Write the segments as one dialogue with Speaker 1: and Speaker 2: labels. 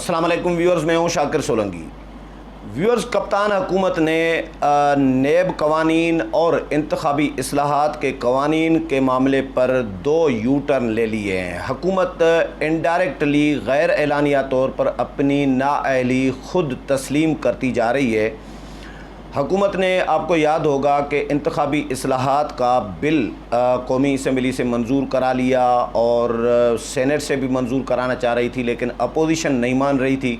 Speaker 1: السلام علیکم ویورز، میں ہوں شاکر سولنگی۔ ویورز، کپتان حکومت نے نیب قوانین اور انتخابی اصلاحات کے قوانین کے معاملے پر دو یو ٹرن لے لیے ہیں۔ حکومت انڈائریکٹلی غیر اعلانیہ طور پر اپنی نااہلی خود تسلیم کرتی جا رہی ہے۔ حکومت نے، آپ کو یاد ہوگا کہ انتخابی اصلاحات کا بل قومی اسمبلی سے منظور کرا لیا اور سینٹ سے بھی منظور کرانا چاہ رہی تھی، لیکن اپوزیشن نہیں مان رہی تھی۔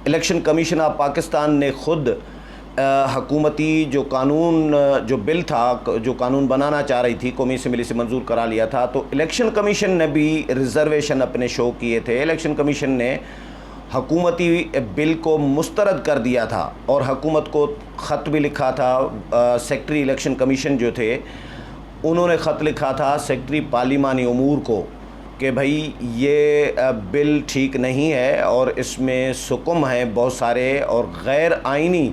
Speaker 1: الیکشن کمیشن آف پاکستان نے خود حکومتی جو بل تھا، جو قانون بنانا چاہ رہی تھی، قومی اسمبلی سے منظور کرا لیا تھا۔ تو الیکشن کمیشن نے بھی ریزرویشن اپنے شو کیے تھے۔ الیکشن کمیشن نے حکومتی بل کو مسترد کر دیا تھا اور حکومت کو خط بھی لکھا تھا۔ سیکٹری الیکشن کمیشن جو تھے، انہوں نے خط لکھا تھا سیکٹری پارلیمانی امور کو کہ بھائی یہ بل ٹھیک نہیں ہے اور اس میں سکم ہیں بہت سارے اور غیر آئینی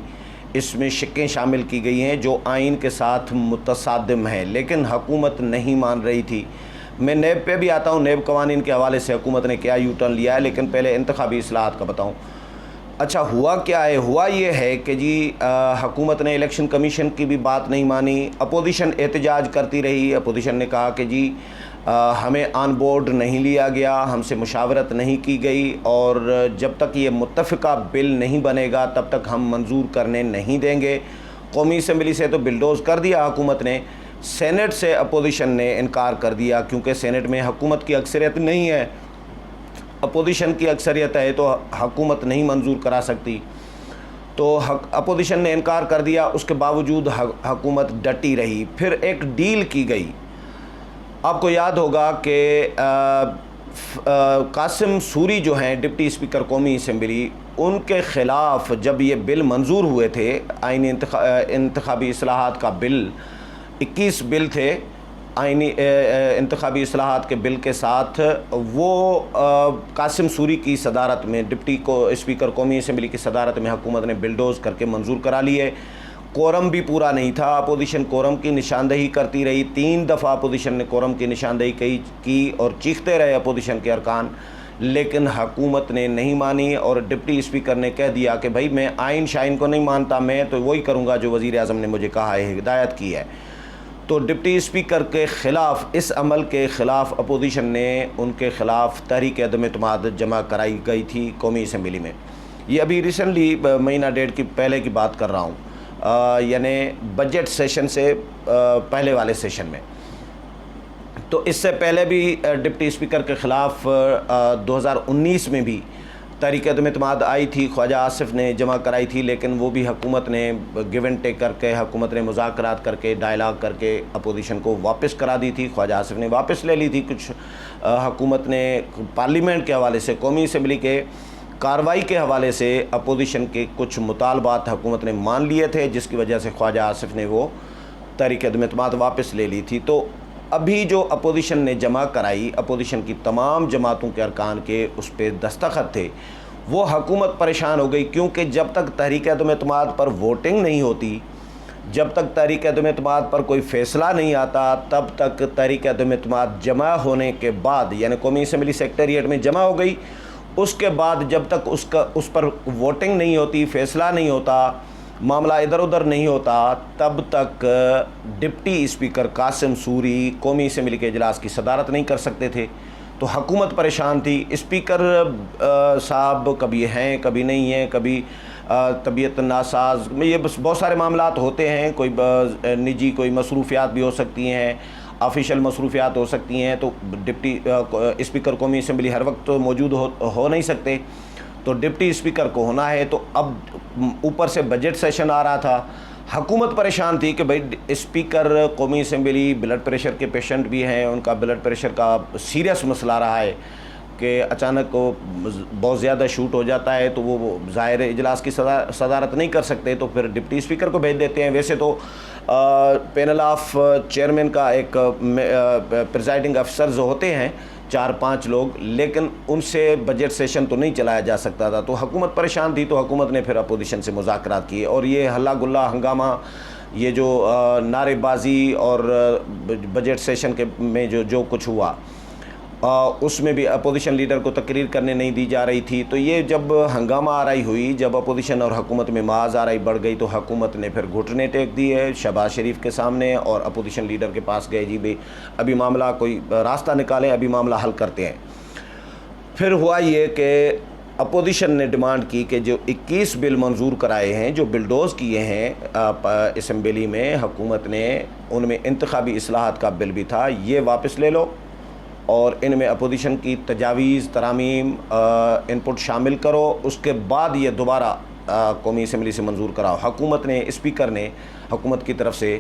Speaker 1: اس میں شقیں شامل کی گئی ہیں جو آئین کے ساتھ متصادم ہیں، لیکن حکومت نہیں مان رہی تھی۔ میں نیب پہ بھی آتا ہوں، نیب قوانین کے حوالے سے حکومت نے کیا یو ٹرن لیا ہے، لیکن پہلے انتخابی اصلاحات کا بتاؤں۔ اچھا، ہوا کیا ہے؟ ہوا یہ ہے کہ حکومت نے الیکشن کمیشن کی بھی بات نہیں مانی۔ اپوزیشن احتجاج کرتی رہی۔ اپوزیشن نے کہا کہ ہمیں آن بورڈ نہیں لیا گیا، ہم سے مشاورت نہیں کی گئی اور جب تک یہ متفقہ بل نہیں بنے گا تب تک ہم منظور کرنے نہیں دیں گے۔ قومی اسمبلی سے تو بلڈوز کر دیا حکومت نے، سینٹ سے اپوزیشن نے انکار کر دیا کیونکہ سینٹ میں حکومت کی اکثریت نہیں ہے، اپوزیشن کی اکثریت ہے تو حکومت نہیں منظور کرا سکتی۔ تو اپوزیشن نے انکار کر دیا، اس کے باوجود حکومت ڈٹی رہی۔ پھر ایک ڈیل کی گئی۔ آپ کو یاد ہوگا کہ قاسم سوری جو ہیں ڈپٹی اسپیکر قومی اسمبلی، ان کے خلاف جب یہ بل منظور ہوئے تھے، آئینی انتخابی اصلاحات کا بل، 21 بل تھے آئینی انتخابی اصلاحات کے بل کے ساتھ، وہ قاسم سوری کی صدارت میں، ڈپٹی اسپیکر قومی اسمبلی کی صدارت میں حکومت نے بلڈوز کر کے منظور کرا لیے۔ کورم بھی پورا نہیں تھا، اپوزیشن کورم کی نشاندہی کرتی رہی، 3 دفعہ اپوزیشن نے کورم کی نشاندہی کی اور چیختے رہے اپوزیشن کے ارکان، لیکن حکومت نے نہیں مانی اور ڈپٹی اسپیکر نے کہہ دیا کہ بھائی میں آئین شائن کو نہیں مانتا، میں تو وہی کروں گا جو وزیر اعظم نے مجھے کہا ہے، ہدایت کی ہے۔ تو ڈپٹی اسپیکر کے خلاف، اس عمل کے خلاف اپوزیشن نے ان کے خلاف تحریک عدم اعتماد جمع کرائی گئی تھی قومی اسمبلی میں۔ یہ ابھی ریسنٹلی مہینہ ڈیڑھ کی پہلے کی بات کر رہا ہوں، یعنی بجٹ سیشن سے پہلے والے سیشن میں۔ تو اس سے پہلے بھی ڈپٹی اسپیکر کے خلاف 2019 میں بھی تحریک عدم اعتماد آئی تھی، خواجہ آصف نے جمع کرائی تھی، لیکن وہ بھی حکومت نے گیو اینڈ ٹیک کر کے، حکومت نے مذاکرات کر کے، ڈائلاگ کر کے اپوزیشن کو واپس کرا دی تھی۔ خواجہ آصف نے واپس لے لی تھی کچھ، حکومت نے پارلیمنٹ کے حوالے سے، قومی اسمبلی کے کارروائی کے حوالے سے اپوزیشن کے کچھ مطالبات حکومت نے مان لیے تھے، جس کی وجہ سے خواجہ آصف نے وہ تحریک عدم اعتماد واپس لے لی تھی۔ تو ابھی جو اپوزیشن نے جمع کرائی، اپوزیشن کی تمام جماعتوں کے ارکان کے اس پہ دستخط تھے، وہ حکومت پریشان ہو گئی، کیونکہ جب تک تحریک عدم اعتماد پر ووٹنگ نہیں ہوتی، جب تک تحریک عدم اعتماد پر کوئی فیصلہ نہیں آتا، تب تک تحریک عدم اعتماد جمع ہونے کے بعد، یعنی قومی اسمبلی سیکریٹریٹ میں جمع ہو گئی، اس کے بعد جب تک اس پر ووٹنگ نہیں ہوتی، فیصلہ نہیں ہوتا، معاملہ ادھر ادھر نہیں ہوتا، تب تک ڈپٹی اسپیکر قاسم سوری قومی اسمبلی کے اجلاس کی صدارت نہیں کر سکتے تھے۔ تو حکومت پریشان تھی۔ اسپیکر صاحب کبھی ہیں، کبھی نہیں ہیں، کبھی طبیعت ناساز، یہ بس بہت سارے معاملات ہوتے ہیں، کوئی نجی کوئی مصروفیات بھی ہو سکتی ہیں، آفیشیل مصروفیات ہو سکتی ہیں، تو ڈپٹی اسپیکر قومی اسمبلی ہر وقت تو موجود ہو نہیں سکتے، تو ڈپٹی اسپیکر کو ہونا ہے۔ تو اب اوپر سے بجٹ سیشن آ رہا تھا، حکومت پریشان تھی کہ بھائی اسپیکر قومی اسمبلی بلڈ پریشر کے پیشنٹ بھی ہیں، ان کا بلڈ پریشر کا سیریس مسئلہ رہا ہے کہ اچانک بہت زیادہ شوٹ ہو جاتا ہے، تو وہ ظاہر اجلاس کی صدارت نہیں کر سکتے، تو پھر ڈپٹی اسپیکر کو بھیج دیتے ہیں۔ ویسے تو پینل آف چیئرمین کا ایک پریزائڈنگ افسرز ہوتے ہیں 4-5 لوگ، لیکن ان سے بجٹ سیشن تو نہیں چلایا جا سکتا تھا۔ تو حکومت پریشان تھی، تو حکومت نے پھر اپوزیشن سے مذاکرات کیے، اور یہ ہلہ گلہ ہنگامہ، یہ جو نعرے بازی اور بجٹ سیشن میں جو کچھ ہوا، اس میں بھی اپوزیشن لیڈر کو تقریر کرنے نہیں دی جا رہی تھی. تو یہ جب ہنگامہ آرائی ہوئی، جب اپوزیشن اور حکومت میں معاذ آرائی بڑھ گئی، تو حکومت نے پھر گھٹنے ٹیک دیے شہباز شریف کے سامنے اور اپوزیشن لیڈر کے پاس گئے، جی بھئی ابھی معاملہ کوئی راستہ نکالیں، ابھی معاملہ حل کرتے ہیں. پھر ہوا یہ کہ اپوزیشن نے ڈیمانڈ کی کہ جو 21 بل منظور کرائے ہیں، جو بلڈوز کیے ہیں اسمبلی میں حکومت نے، ان میں انتخابی اصلاحات کا بل بھی تھا، یہ واپس لے لو اور ان میں اپوزیشن کی تجاویز، ترامیم، انپٹ شامل کرو، اس کے بعد یہ دوبارہ قومی اسمبلی سے منظور کراؤ. حکومت نے، اسپیکر نے حکومت کی طرف سے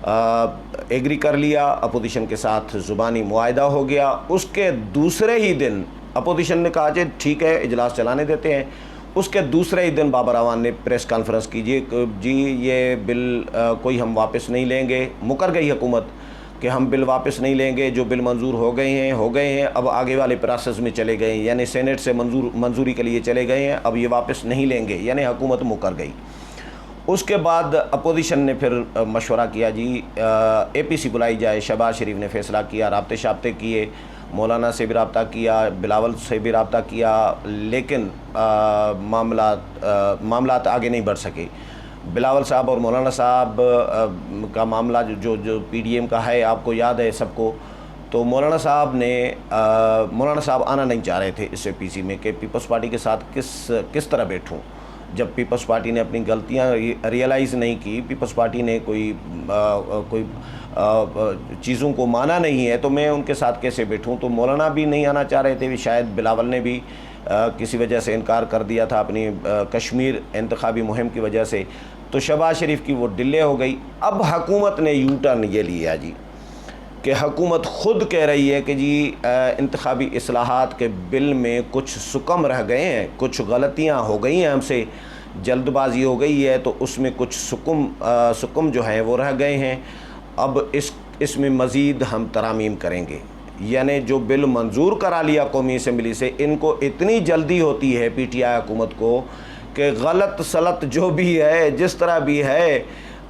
Speaker 1: ایگری کر لیا، اپوزیشن کے ساتھ زبانی معاہدہ ہو گیا. اس کے دوسرے ہی دن اپوزیشن نے کہا ٹھیک ہے اجلاس چلانے دیتے ہیں. اس کے دوسرے ہی دن بابر اعوان نے پریس کانفرنس کی، جی یہ بل کوئی ہم واپس نہیں لیں گے. مکر گئی حکومت کہ ہم بل واپس نہیں لیں گے، جو بل منظور ہو گئے ہیں، اب آگے والے پروسیس میں چلے گئے ہیں، یعنی سینٹ سے منظوری کے لیے چلے گئے ہیں، اب یہ واپس نہیں لیں گے، یعنی حکومت مکر گئی. اس کے بعد اپوزیشن نے پھر مشورہ کیا، جی اے پی سی بلائی جائے. شہباز شریف نے فیصلہ کیا، رابطے شابطے کیے، مولانا سے بھی رابطہ کیا، بلاول سے بھی رابطہ کیا، لیکن معاملات آگے نہیں بڑھ سکے. بلاول صاحب اور مولانا صاحب کا معاملہ جو پی ڈی ایم کا ہے، آپ کو یاد ہے سب کو. تو مولانا صاحب آنا نہیں چاہ رہے تھے اس پی سی میں کہ پیپلز پارٹی کے ساتھ کس طرح بیٹھوں. جب پیپلز پارٹی نے اپنی غلطیاں ریئلائز نہیں کی، پیپلز پارٹی نے کوئی چیزوں کو مانا نہیں ہے، تو میں ان کے ساتھ کیسے بیٹھوں. تو مولانا بھی نہیں آنا چاہ رہے تھے، شاید بلاول نے بھی کسی وجہ سے انکار کر دیا تھا اپنی کشمیر انتخابی مہم کی وجہ سے. تو شہباز شریف کی وہ ڈیلے ہو گئی. اب حکومت نے یو ٹرن یہ لیا جی کہ حکومت خود کہہ رہی ہے کہ جی انتخابی اصلاحات کے بل میں کچھ سکم رہ گئے ہیں، کچھ غلطیاں ہو گئی ہیں، ہم سے جلد بازی ہو گئی ہے، تو اس میں کچھ سکم جو ہیں وہ رہ گئے ہیں. اب اس میں مزید ہم ترامیم کریں گے. یعنی جو بل منظور کرا لیا قومی اسمبلی سے، ان کو اتنی جلدی ہوتی ہے پی ٹی آئی حکومت کو کہ غلط سلط جو بھی ہے، جس طرح بھی ہے،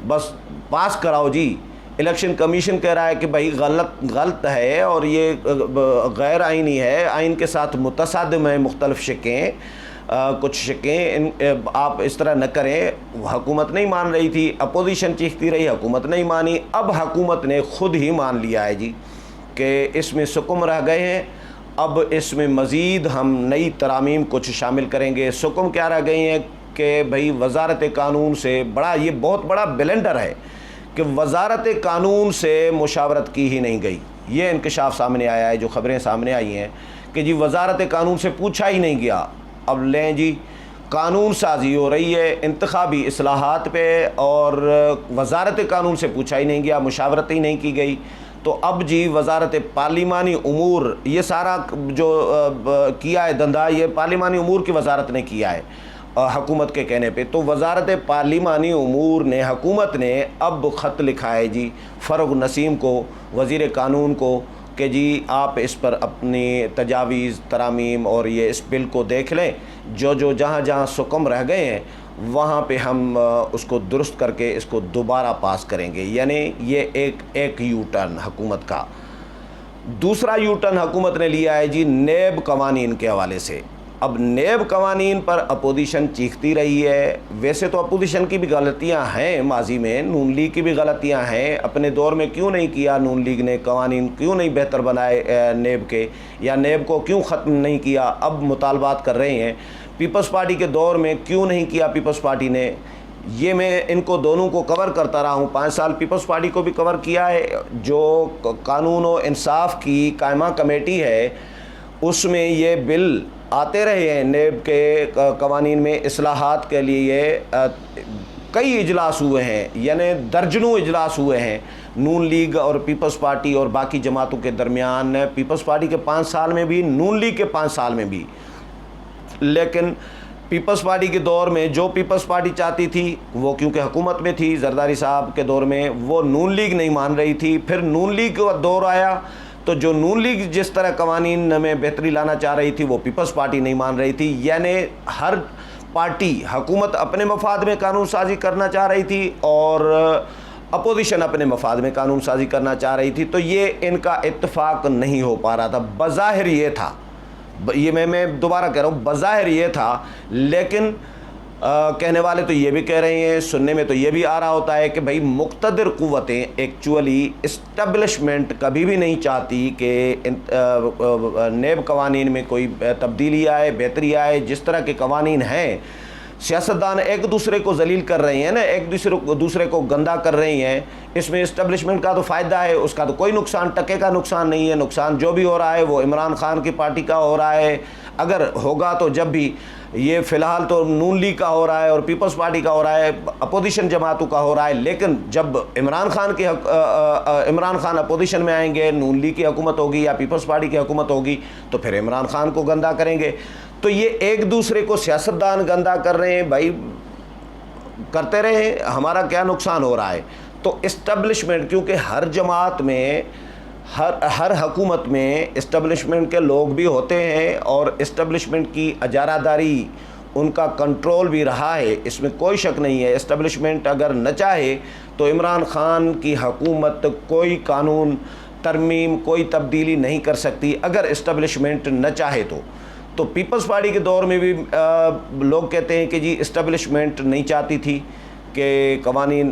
Speaker 1: بس پاس کراؤ جی. الیکشن کمیشن کہہ رہا ہے کہ بھائی غلط ہے اور یہ غیر آئینی ہے، آئین کے ساتھ متصادم ہے مختلف شقیں، کچھ شقیں، آپ اس طرح نہ کریں. حکومت نہیں مان رہی تھی، اپوزیشن چیختی رہی، حکومت نہیں مانی. اب حکومت نے خود ہی مان لیا ہے جی کہ اس میں سکم رہ گئے ہیں، اب اس میں مزید ہم نئی ترامیم کچھ شامل کریں گے. سکم کیا رہ گئی ہیں کہ بھئی وزارت قانون سے یہ بہت بڑا بلنڈر ہے کہ وزارت قانون سے مشاورت کی ہی نہیں گئی. یہ انکشاف سامنے آیا ہے، جو خبریں سامنے آئی ہیں کہ جی وزارت قانون سے پوچھا ہی نہیں گیا. اب لیں جی قانون سازی ہو رہی ہے انتخابی اصلاحات پہ اور وزارت قانون سے پوچھا ہی نہیں گیا، مشاورت ہی نہیں کی گئی. تو اب جی وزارت پارلیمانی امور، یہ سارا جو کیا ہے دھندا، یہ پارلیمانی امور کی وزارت نے کیا ہے حکومت کے کہنے پہ. تو وزارت پارلیمانی امور نے، حکومت نے اب خط لکھا ہے جی فروغ نسیم کو، وزیر قانون کو، کہ جی آپ اس پر اپنی تجاویز، ترامیم اور یہ اس بل کو دیکھ لیں، جو جہاں سکم رہ گئے ہیں وہاں پہ ہم اس کو درست کر کے اس کو دوبارہ پاس کریں گے. یعنی یہ ایک یو ٹرن حکومت کا. دوسرا یو ٹرن حکومت نے لیا ہے جی نیب قوانین کے حوالے سے. اب نیب قوانین پر اپوزیشن چیختی رہی ہے. ویسے تو اپوزیشن کی بھی غلطیاں ہیں ماضی میں، نون لیگ کی بھی غلطیاں ہیں. اپنے دور میں کیوں نہیں کیا نون لیگ نے قوانین، کیوں نہیں بہتر بنائے نیب کے، یا نیب کو کیوں ختم نہیں کیا؟ اب مطالبات کر رہے ہیں. پیپلز پارٹی کے دور میں کیوں نہیں کیا پیپلز پارٹی نے؟ یہ میں ان کو دونوں کو کور کرتا رہا ہوں. 5 سال پیپلز پارٹی کو بھی کور کیا ہے. جو قانون و انصاف کی قائمہ کمیٹی ہے اس میں یہ بل آتے رہے ہیں. نیب کے قوانین میں اصلاحات کے لیے کئی اجلاس ہوئے ہیں، یعنی درجنوں اجلاس ہوئے ہیں نون لیگ اور پیپلز پارٹی اور باقی جماعتوں کے درمیان. پیپلز پارٹی کے 5 سال میں بھی، نون لیگ کے 5 سال میں بھی. لیکن پیپلز پارٹی کے دور میں جو پیپلز پارٹی چاہتی تھی وہ، کیونکہ حکومت میں تھی زرداری صاحب کے دور میں، وہ نون لیگ نہیں مان رہی تھی. پھر نون لیگ کا دور آیا تو جو نون لیگ جس طرح قوانین میں بہتری لانا چاہ رہی تھی وہ پیپلز پارٹی نہیں مان رہی تھی. یعنی ہر پارٹی، حکومت اپنے مفاد میں قانون سازی کرنا چاہ رہی تھی اور اپوزیشن اپنے مفاد میں قانون سازی کرنا چاہ رہی تھی، تو یہ ان کا اتفاق نہیں ہو پا رہا تھا۔ بظاہر یہ تھا، یہ میں دوبارہ کہہ رہا ہوں، بظاہر یہ تھا، لیکن کہنے والے تو یہ بھی کہہ رہے ہیں، سننے میں تو یہ بھی آ رہا ہوتا ہے کہ بھائی مقتدر قوتیں ایکچولی اسٹیبلشمنٹ کبھی بھی نہیں چاہتی کہ نیب قوانین میں کوئی تبدیلی آئے، بہتری آئے۔ جس طرح کے قوانین ہیں، سیاستدان ایک دوسرے کو ذلیل کر رہے ہیں نا، ایک دوسرے کو گندا کر رہے ہیں، اس میں اسٹیبلشمنٹ کا تو فائدہ ہے، اس کا تو کوئی نقصان، ٹکے کا نقصان نہیں ہے۔ نقصان جو بھی ہو رہا ہے وہ عمران خان کی پارٹی کا ہو رہا ہے، اگر ہوگا تو جب بھی یہ فی الحال تو نون لیگ کا ہو رہا ہے اور پیپلز پارٹی کا ہو رہا ہے، اپوزیشن جماعتوں کا ہو رہا ہے، لیکن جب عمران خان اپوزیشن میں آئیں گے، نون لیگ کی حکومت ہوگی یا پیپلز پارٹی کی حکومت ہوگی، تو پھر عمران خان کو گندا کریں گے۔ تو یہ ایک دوسرے کو سیاستدان گندا کر رہے ہیں، بھائی کرتے رہیں، ہمارا کیا نقصان ہو رہا ہے۔ تو اسٹیبلشمنٹ، کیونکہ ہر جماعت میں، ہر حکومت میں اسٹیبلشمنٹ کے لوگ بھی ہوتے ہیں، اور اسٹیبلشمنٹ کی اجارہ داری، ان کا کنٹرول بھی رہا ہے، اس میں کوئی شک نہیں ہے۔ اسٹیبلشمنٹ اگر نہ چاہے تو عمران خان کی حکومت کوئی قانون ترمیم، کوئی تبدیلی نہیں کر سکتی اگر اسٹیبلشمنٹ نہ چاہے تو پیپلز پارٹی کے دور میں بھی لوگ کہتے ہیں کہ جی اسٹیبلشمنٹ نہیں چاہتی تھی کہ قوانین،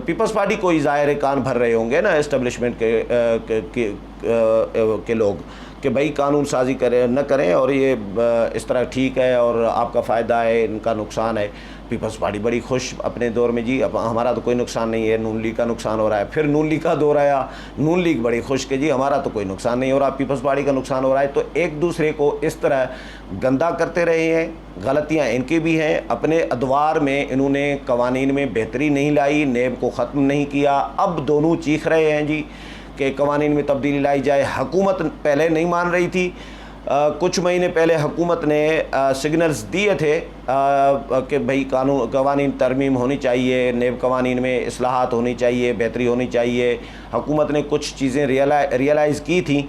Speaker 1: پیپلز پارٹی کو ہی ظاہر کان بھر رہے ہوں گے نا اسٹیبلشمنٹ کے لوگ کہ بھائی قانون سازی نہ کریں، اور یہ اس طرح ٹھیک ہے اور آپ کا فائدہ ہے، ان کا نقصان ہے۔ پیپلز پارٹی بڑی خوش اپنے دور میں، جی اب ہمارا تو کوئی نقصان نہیں ہے، نون لیگ کا نقصان ہو رہا ہے۔ پھر نون لیگ کا دور آیا، نون لیگ بڑی خوش کہ جی ہمارا تو کوئی نقصان نہیں ہو رہا، پیپلز پارٹی کا نقصان ہو رہا ہے۔ تو ایک دوسرے کو اس طرح گندا کرتے رہے ہیں۔ غلطیاں ان کی بھی ہیں، اپنے ادوار میں انہوں نے قوانین میں بہتری نہیں لائی، نیب کو ختم نہیں کیا۔ اب دونوں چیخ رہے ہیں جی کہ قوانین میں تبدیلی لائی جائے۔ حکومت پہلے نہیں مان رہی تھی، کچھ مہینے پہلے حکومت نے سگنلز دیے تھے کہ بھئی قوانین ترمیم ہونی چاہیے، نیب قوانین میں اصلاحات ہونی چاہیے، بہتری ہونی چاہیے۔ حکومت نے کچھ چیزیں ریئلائز کی تھیں،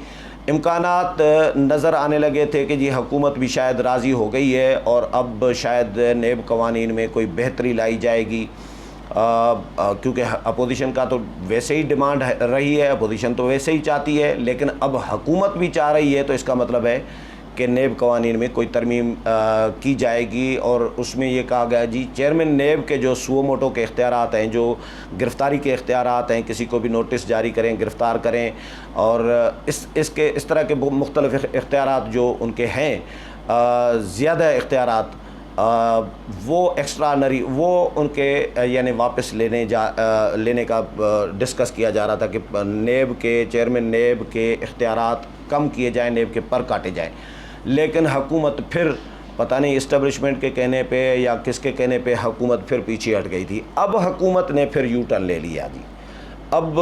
Speaker 1: امکانات نظر آنے لگے تھے کہ جی حکومت بھی شاید راضی ہو گئی ہے اور اب شاید نیب قوانین میں کوئی بہتری لائی جائے گی، کیونکہ اپوزیشن کا تو ویسے ہی ڈیمانڈ رہی ہے، اپوزیشن تو ویسے ہی چاہتی ہے، لیکن اب حکومت بھی چاہ رہی ہے، تو اس کا مطلب ہے کہ نیب قوانین میں کوئی ترمیم کی جائے گی۔ اور اس میں یہ کہا گیا جی چیئرمین نیب کے جو سو موٹو کے اختیارات ہیں، جو گرفتاری کے اختیارات ہیں، کسی کو بھی نوٹس جاری کریں، گرفتار کریں، اور اس طرح کے مختلف اختیارات جو ان کے ہیں، زیادہ اختیارات، وہ ایکسٹرانری، وہ ان کے یعنی واپس لینے کا ڈسکس کیا جا رہا تھا کہ نیب کے چیئرمین نیب کے اختیارات کم کیے جائیں، نیب کے پر کاٹے جائیں۔ لیکن حکومت پھر پتہ نہیں اسٹیبلشمنٹ کے کہنے پہ یا کس کے کہنے پہ حکومت پھر پیچھے ہٹ گئی تھی۔ اب حکومت نے پھر یو ٹرن لے لیا جی۔ اب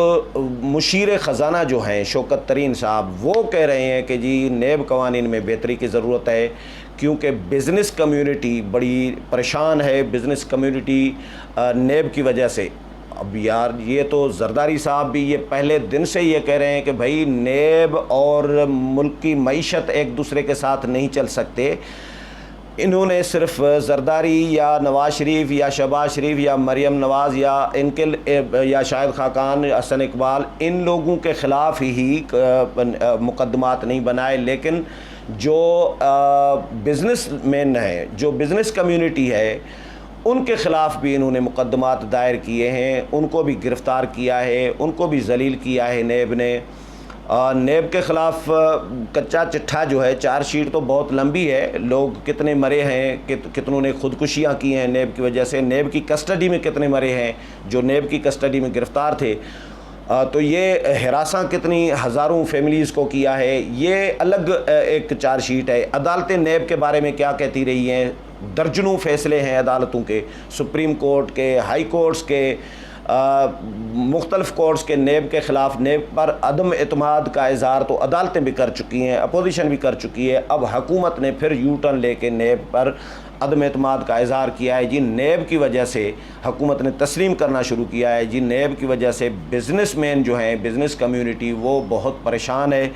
Speaker 1: مشیر خزانہ جو ہیں شوکت ترین صاحب، وہ کہہ رہے ہیں کہ جی نیب قوانین میں بہتری کی ضرورت ہے، کیونکہ بزنس کمیونٹی بڑی پریشان ہے، بزنس کمیونٹی نیب کی وجہ سے۔ اب یار یہ تو زرداری صاحب بھی یہ پہلے دن سے یہ کہہ رہے ہیں کہ بھائی نیب اور ملک کی معیشت ایک دوسرے کے ساتھ نہیں چل سکتے۔ انہوں نے صرف زرداری یا نواز شریف یا شہباز شریف یا مریم نواز یا شاہد خاقان، حسن اقبال، ان لوگوں کے خلاف ہی مقدمات نہیں بنائے، لیکن جو بزنس مین ہے، جو بزنس کمیونٹی ہے، ان کے خلاف بھی انہوں نے مقدمات دائر کیے ہیں، ان کو بھی گرفتار کیا ہے، ان کو بھی ذلیل کیا ہے نیب نے۔ نیب کے خلاف کچا چٹھا جو ہے، چارج شیٹ تو بہت لمبی ہے، لوگ کتنے مرے ہیں، کتنوں نے خودکشیاں کی ہیں نیب کی وجہ سے، نیب کی کسٹڈی میں کتنے مرے ہیں جو نیب کی کسٹڈی میں گرفتار تھے، تو یہ ہراساں کتنی ہزاروں فیملیز کو کیا ہے، یہ الگ ایک چارج شیٹ ہے۔ عدالتیں نیب کے بارے میں کیا کہتی رہی ہیں، درجنوں فیصلے ہیں عدالتوں کے، سپریم کورٹ کے، ہائی کورٹس کے، مختلف کورٹس کے نیب کے خلاف، نیب پر عدم اعتماد کا اظہار تو عدالتیں بھی کر چکی ہیں، اپوزیشن بھی کر چکی ہے۔ اب حکومت نے پھر یو ٹرن لے کے نیب پر عدم اعتماد کا اظہار کیا ہے جی، نیب کی وجہ سے حکومت نے تسلیم کرنا شروع کیا ہے جی، نیب کی وجہ سے بزنس مین جو ہیں، بزنس کمیونٹی، وہ بہت پریشان ہے،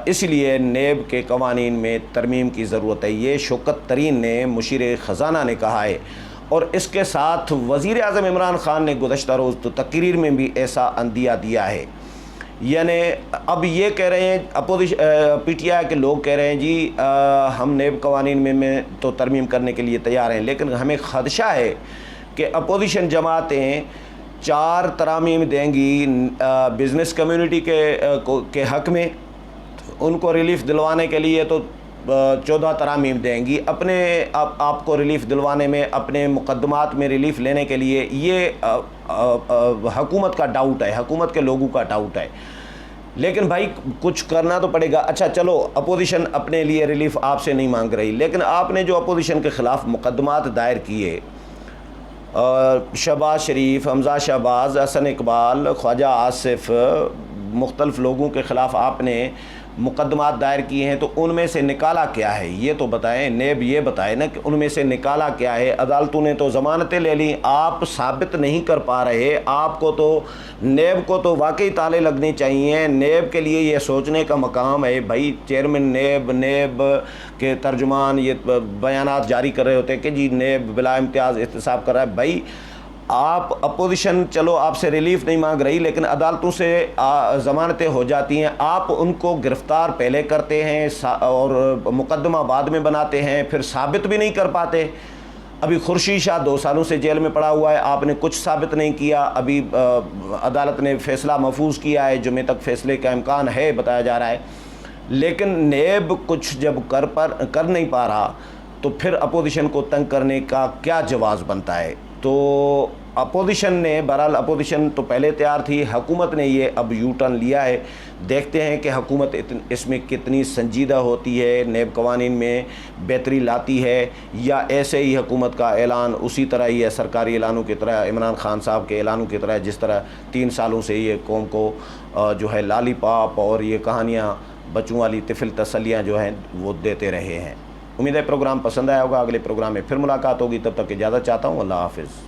Speaker 1: اس لیے نیب کے قوانین میں ترمیم کی ضرورت ہے۔ یہ شوکت ترین نے، مشیر خزانہ نے کہا ہے۔ اور اس کے ساتھ وزیر اعظم عمران خان نے گزشتہ روز تو تقریر میں بھی ایسا عندیہ دیا ہے، یعنی اب یہ کہہ رہے ہیں پی ٹی آئی کے لوگ کہہ رہے ہیں جی ہم نیب قوانین میں تو ترمیم کرنے کے لیے تیار ہیں، لیکن ہمیں خدشہ ہے کہ اپوزیشن جماعتیں 4 ترامیم دیں گی بزنس کمیونٹی کے حق میں، ان کو ریلیف دلوانے کے لیے تو 14 ترامیم دیں گی، اپنے آپ کو ریلیف دلوانے میں، اپنے مقدمات میں ریلیف لینے کے لیے۔ یہ حکومت کا ڈاؤٹ ہے، حکومت کے لوگوں کا ڈاؤٹ ہے، لیکن بھائی کچھ کرنا تو پڑے گا۔ اچھا چلو اپوزیشن اپنے لیے ریلیف آپ سے نہیں مانگ رہی، لیکن آپ نے جو اپوزیشن کے خلاف مقدمات دائر کیے، شہباز شریف، حمزہ شہباز، حسن اقبال، خواجہ آصف، مختلف لوگوں کے خلاف آپ نے مقدمات دائر کیے ہیں، تو ان میں سے نکالا کیا ہے یہ تو بتائیں، نیب یہ بتائے نا کہ ان میں سے نکالا کیا ہے۔ عدالتوں نے تو ضمانتیں لے لیں، آپ ثابت نہیں کر پا رہے۔ آپ کو تو نیب کو تو واقعی تالے لگنے چاہیے، نیب کے لیے یہ سوچنے کا مقام ہے بھائی، چیئرمین نیب کے ترجمان یہ بیانات جاری کر رہے ہوتے ہیں کہ جی نیب بلا امتیاز احتساب کر رہا ہے۔ بھائی آپ اپوزیشن چلو آپ سے ریلیف نہیں مانگ رہی، لیکن عدالتوں سے ضمانتیں ہو جاتی ہیں، آپ ان کو گرفتار پہلے کرتے ہیں اور مقدمہ بعد میں بناتے ہیں، پھر ثابت بھی نہیں کر پاتے۔ ابھی خورشید شاہ 2 سالوں سے جیل میں پڑا ہوا ہے، آپ نے کچھ ثابت نہیں کیا۔ ابھی عدالت نے فیصلہ محفوظ کیا ہے، جمعے تک فیصلے کا امکان ہے بتایا جا رہا ہے، لیکن نیب کچھ جب کر نہیں پا رہا تو پھر اپوزیشن کو تنگ کرنے کا کیا جواز بنتا ہے؟ تو اپوزیشن نے بہرحال اپوزیشن تو پہلے تیار تھی، حکومت نے یہ اب یو ٹرن لیا ہے۔ دیکھتے ہیں کہ حکومت اس میں کتنی سنجیدہ ہوتی ہے، نیب قوانین میں بہتری لاتی ہے، یا ایسے ہی حکومت کا اعلان اسی طرح ہی ہے، سرکاری اعلانوں کی طرح، عمران خان صاحب کے اعلانوں کی طرح، جس طرح 3 سالوں سے یہ قوم کو جو ہے لالی پاپ اور یہ کہانیاں، بچوں والی طفل تسلیاں جو ہیں وہ دیتے رہے ہیں۔ امید ہے پروگرام پسند آیا ہوگا، اگلے پروگرام میں پھر ملاقات ہوگی، تب تک اجازت چاہتا ہوں، اللہ حافظ۔